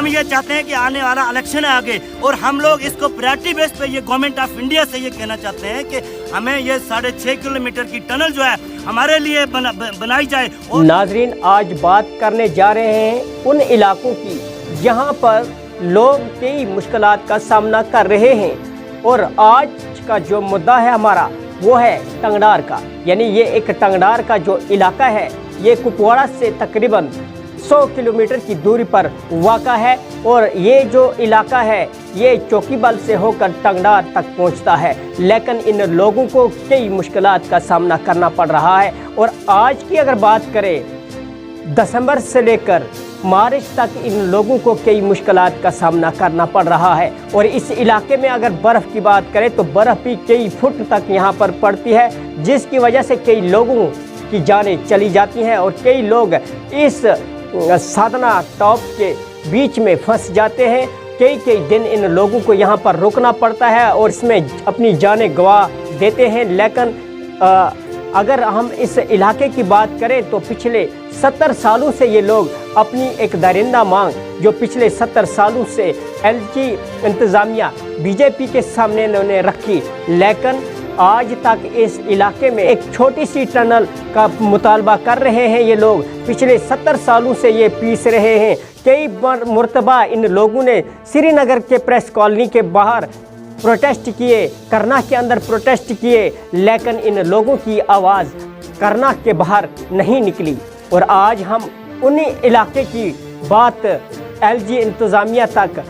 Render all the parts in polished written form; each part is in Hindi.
हम ये चाहते हैं कि आने वाला इलेक्शन है आगे, और हम लोग इसको प्रायोरिटी बेस पे ये गवर्नमेंट ऑफ इंडिया से ये कहना चाहते हैं कि हमें ये 6.5 किलोमीटर की टनल जो है हमारे लिए बनाई जाए। और नाजरीन, आज बात करने जा रहे हैं उन इलाकों की जहां पर लोग कई मुश्किलात का सामना कर रहे हैं, और आज का जो मुद्दा है हमारा वो है टंगडार का। यानी ये एक टंगडार का जो इलाका है ये कुपवाड़ा से तकरीबन 100 किलोमीटर की दूरी पर वाक़ा है, और ये जो इलाका है ये चौकीबल से होकर टंगडार तक पहुंचता है। लेकिन इन लोगों को कई मुश्किलात का सामना करना पड़ रहा है। और आज की अगर बात करें, दिसंबर से लेकर मार्च तक इन लोगों को कई मुश्किलात का सामना करना पड़ रहा है। और इस इलाके में अगर बर्फ़ की बात करें तो बर्फ़ भी कई फुट तक यहाँ पर पड़ती है, जिसकी वजह से कई लोगों की जानें चली जाती हैं और कई लोग इस साधना टॉप के बीच में फंस जाते हैं। कई दिन इन लोगों को यहाँ पर रुकना पड़ता है और इसमें अपनी जानें गंवा देते हैं। लेकिन अगर हम इस इलाके की बात करें तो पिछले 70 सालों से ये लोग अपनी एक दरिंदा मांग जो पिछले 70 सालों से एलजी इंतज़ामिया बीजेपी के सामने इन्होंने रखी, लेकिन आज तक इस इलाके में एक छोटी सी टनल का मुतालबा कर रहे हैं। ये लोग पिछले 70 सालों से ये पीस रहे हैं। कई मरतबा इन लोगों ने श्रीनगर के प्रेस कॉलोनी के बाहर प्रोटेस्ट किए, करनाल के अंदर प्रोटेस्ट किए, लेकिन इन लोगों की आवाज़ करनाल के बाहर नहीं निकली। और आज हम उन्हीं इलाके की बात एलजी इंतज़ामिया तक,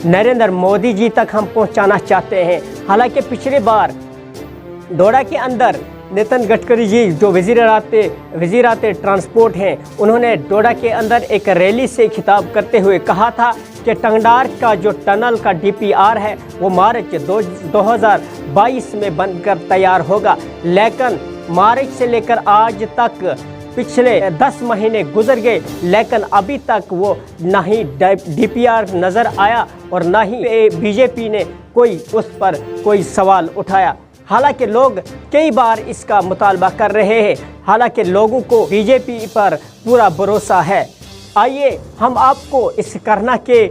नरेंद्र मोदी जी तक हम पहुंचाना चाहते हैं। हालांकि पिछली बार डोडा के अंदर नितिन गडकरी जी जो वज़ीरात ट्रांसपोर्ट हैं, उन्होंने डोडा के अंदर एक रैली से खिताब करते हुए कहा था कि टंगडार का जो टनल का डीपीआर है वो मार्च 2022 में बनकर तैयार होगा। लेकिन मार्च से लेकर आज तक पिछले 10 महीने गुजर गए, लेकिन अभी तक वो ना ही डीपीआर नज़र आया और ना ही बीजेपी ने कोई उस पर कोई सवाल उठाया। हालांकि लोग कई बार इसका मुतालबा कर रहे हैं, हालांकि लोगों को बीजेपी पर पूरा भरोसा है। आइए हम आपको इस करनाल के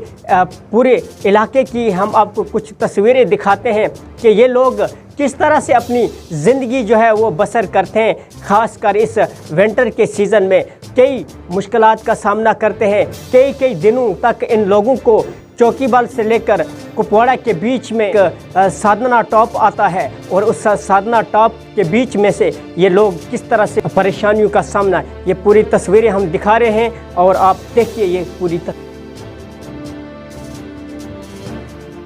पूरे इलाके की हम आपको कुछ तस्वीरें दिखाते हैं कि ये लोग किस तरह से अपनी ज़िंदगी जो है वो बसर करते हैं। ख़ासकर इस विंटर के सीज़न में कई मुश्किलात का सामना करते हैं। कई दिनों तक इन लोगों को चौकीबल से लेकर कुपवाड़ा के बीच में साधना टॉप आता है, और उस साधना टॉप के बीच में से ये लोग किस तरह से परेशानियों का सामना, ये पूरी तस्वीरें हम दिखा रहे हैं और आप देखिए ये पूरी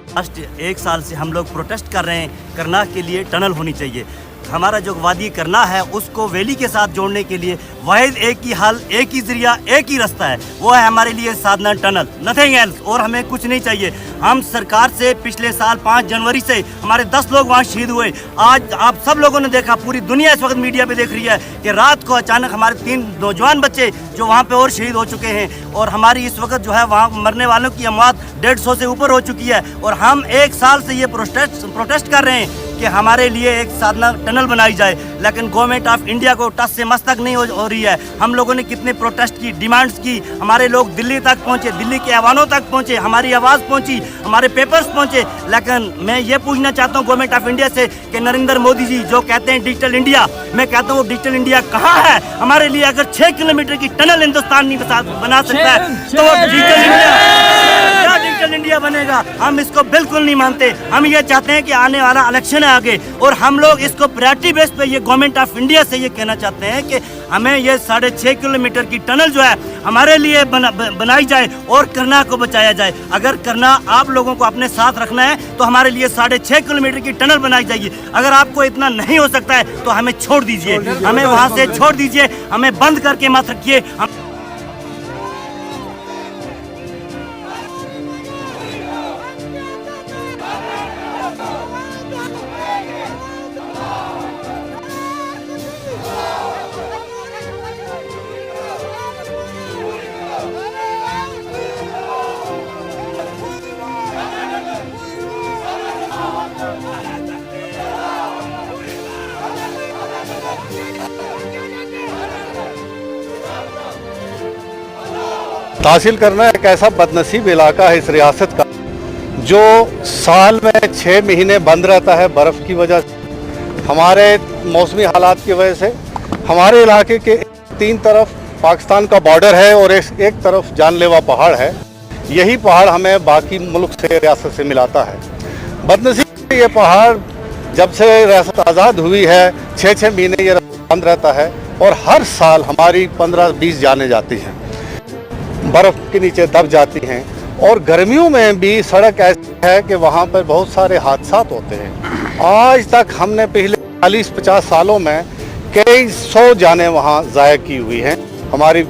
लास्ट 1 साल से हम लोग प्रोटेस्ट कर रहे हैं, करनाल के लिए टनल होनी चाहिए। हमारा जो वादी करना है उसको वैली के साथ जोड़ने के लिए वाहिद एक ही हल, एक ही जरिया, एक ही रास्ता है, वो है हमारे लिए साधना टनल, नथिंग एल्स। और हमें कुछ नहीं चाहिए। हम सरकार से पिछले साल 5 जनवरी से हमारे 10 लोग वहाँ शहीद हुए। आज आप सब लोगों ने देखा, पूरी दुनिया इस वक्त मीडिया पे देख रही है कि रात को अचानक हमारे 3 नौजवान बच्चे जो वहाँ पे और शहीद हो चुके हैं, और हमारी इस वक्त जो है वहाँ मरने वालों की अमवात 150 से ऊपर हो चुकी है। और हम 1 साल से ये प्रोटेस्ट कर रहे हैं कि हमारे लिए एक साधना टनल बनाई जाए, लेकिन गवर्नमेंट ऑफ इंडिया को टस से मस तक नहीं हो रही है। हम लोगों ने कितने प्रोटेस्ट की, डिमांड्स की, हमारे लोग दिल्ली तक पहुंचे, दिल्ली के ऐवानों तक पहुंचे, हमारी आवाज़ पहुंची, हमारे पेपर्स पहुंचे। लेकिन मैं ये पूछना चाहता हूं गवर्नमेंट ऑफ इंडिया से कि नरेंद्र मोदी जी जो कहते हैं डिजिटल इंडिया, मैं कहता हूँ डिजिटल इंडिया कहाँ है? हमारे लिए अगर 6 किलोमीटर की टनल हिंदुस्तान नहीं बना सकता है तो डिजिटल इंडिया बनेगा? हम इसको बिल्कुल नहीं मानते। हम ये चाहते हैं कि आने वाला इलेक्शन है आगे, और हम लोग इसको प्रायोरिटी बेस पे ये गवर्नमेंट ऑफ इंडिया से ये कहना चाहते हैं कि हमें ये 6.5 किलोमीटर की टनल जो है हमारे लिए बनाई जाए और करनाल को बचाया जाए। अगर करनाल आप लोगों को अपने साथ रखना है तो हमारे लिए 6.5 किलोमीटर की टनल बनाई जाएगी। अगर आपको इतना नहीं हो सकता है तो हमें छोड़ दीजिए, हमें वहाँ से छोड़ दीजिए, हमें बंद करके मत रखिए। तहसील करना एक ऐसा बदनसीब इलाका है इस रियासत का जो साल में 6 महीने बंद रहता है बर्फ़ की वजह से, हमारे मौसमी हालात की वजह से। हमारे इलाके के 3 तरफ पाकिस्तान का बॉर्डर है और एक तरफ जानलेवा पहाड़ है। यही पहाड़ हमें बाकी मुल्क से, रियासत से मिलाता है। बदनसीब ये पहाड़ जब से रियासत आज़ाद हुई है 6-6 महीने ये बंद रहता है और हर साल हमारी 15-20 जानें जाती हैं, बर्फ़ के नीचे दब जाती हैं। और गर्मियों में भी सड़क ऐसी है कि वहाँ पर बहुत सारे हादसात होते हैं। आज तक हमने पिछले 40-50 सालों में कई 100 जानें वहाँ ज़ाया की हुई हैं। हमारी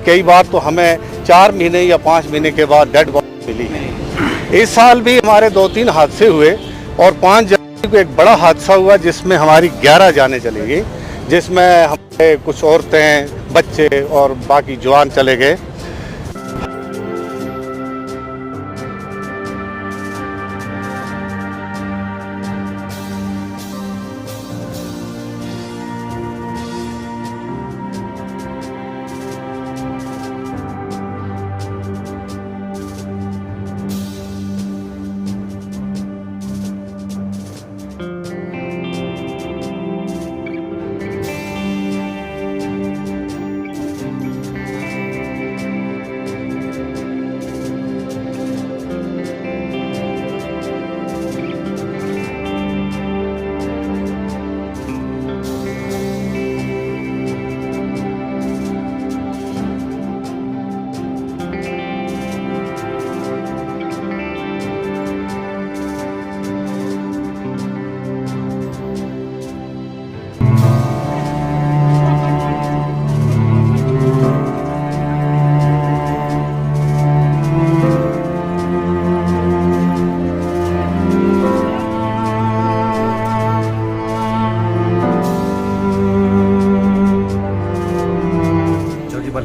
कई बार तो हमें 4 महीने या 5 महीने के बाद डेड बॉडी मिली है। इस साल भी हमारे 2-3 हादसे हुए और 5 जनवरी को एक बड़ा हादसा हुआ जिसमें हमारी 11 जानें चली गई, जिसमें हमारे कुछ औरतें, बच्चे और बाकी जवान चले गए।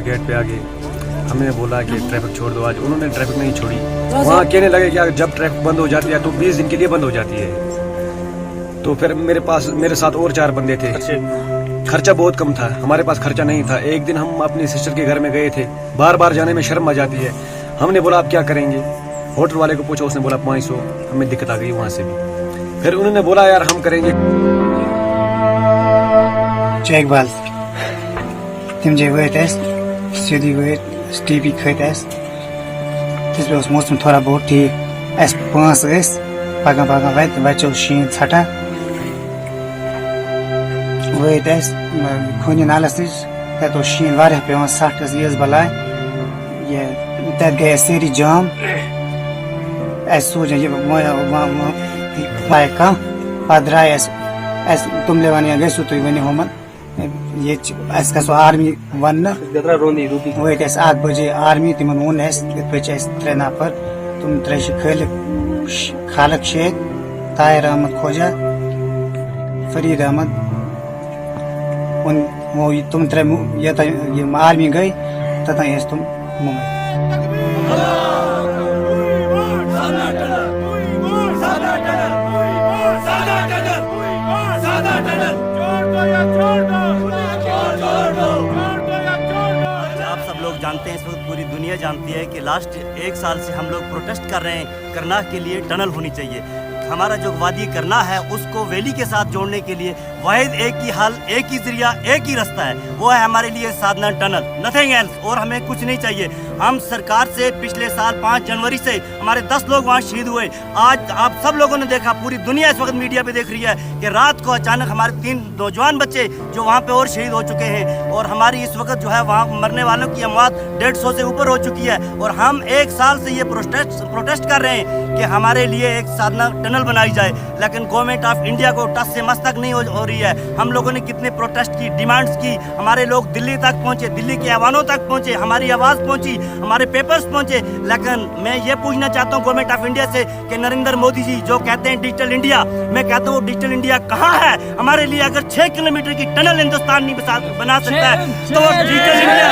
गेट पे आके हमने बोला कि ट्रैफिक छोड़ दो, आज उन्होंने ट्रैफिक नहीं छोड़ी। वहाँ कहने लगे कि जब ट्रैफिक बंद हो जाती है तो 20 दिन के लिए बंद हो जाती है। तो फिर मेरे साथ और 4 बंदे थे। खर्चा बहुत कम था, हमारे पास खर्चा नहीं था। एक दिन हम अपनी सिस्टर के घर में गए थे, बार बार जाने में शर्म आ जाती है। हमने बोला आप क्या करेंगे, होटल वाले को पूछा, उसने बोला 500। हमें दिक्कत आ गई वहाँ से भी। फिर उन्होंने बोला यार हम करेंगे। चेक बाल तम जे वो सीधी वो टीवी खत पे मौसम थोड़ा बहुत ठीक 5 पगह पगह वो शीन छटा वो खून नालस नश तो शीन वारिया पे सट ईज बलाय ये तत गए सारी जाम सोचा ये कम पे द्राय तुमले वन गो तुम वन हमन ये गो आर्मी वन वो 8 बजे आर्मी तिम वोन 3 नफर तुम 3 खालक शेख, ताहिर अहमद खोजा, फरीद अहमद वो तुम 3 आर्मी गई तथा तुम मुंबई। जानते हैं, इस वक्त पूरी दुनिया जानती है कि लास्ट 1 साल से हम लोग प्रोटेस्ट कर रहे हैं। करनाह के लिए टनल होनी चाहिए। हमारा जो वादी करना है उसको वैली के साथ जोड़ने के लिए वाहिद एक ही हल, एक ही जरिया, एक ही रास्ता है, वो है हमारे लिए साधना टनल, नथिंग एल्स। और हमें कुछ नहीं चाहिए। हम सरकार से पिछले साल 5 जनवरी से हमारे 10 लोग वहाँ शहीद हुए। आज आप सब लोगों ने देखा, पूरी दुनिया इस वक्त मीडिया पे देख रही है कि रात को अचानक हमारे 3 नौजवान बच्चे जो वहाँ पे और शहीद हो चुके हैं। और हमारी इस वक्त जो है वहाँ मरने वालों की अमवात 150 से ऊपर हो चुकी है। और हम 1 साल से ये प्रोटेस्ट कर रहे हैं कि हमारे लिए एक साधना टनल बनाई जाए, लेकिन गवर्नमेंट ऑफ इंडिया को टस से मस तक नहीं हो रही है। हम लोगों ने कितने प्रोटेस्ट की, डिमांड्स की, हमारे लोग दिल्ली तक पहुंचे, दिल्ली के ऐवानों तक पहुंचे, हमारी आवाज़ पहुंची, हमारे पेपर्स पहुंचे। लेकिन मैं ये पूछना चाहता हूं गवर्नमेंट ऑफ इंडिया से कि नरेंद्र मोदी जी जो कहते हैं डिजिटल इंडिया, मैं कहता हूँ डिजिटल इंडिया कहाँ है? हमारे लिए अगर 6 किलोमीटर की टनल हिंदुस्तान नहीं बना सकता है तो डिजिटल इंडिया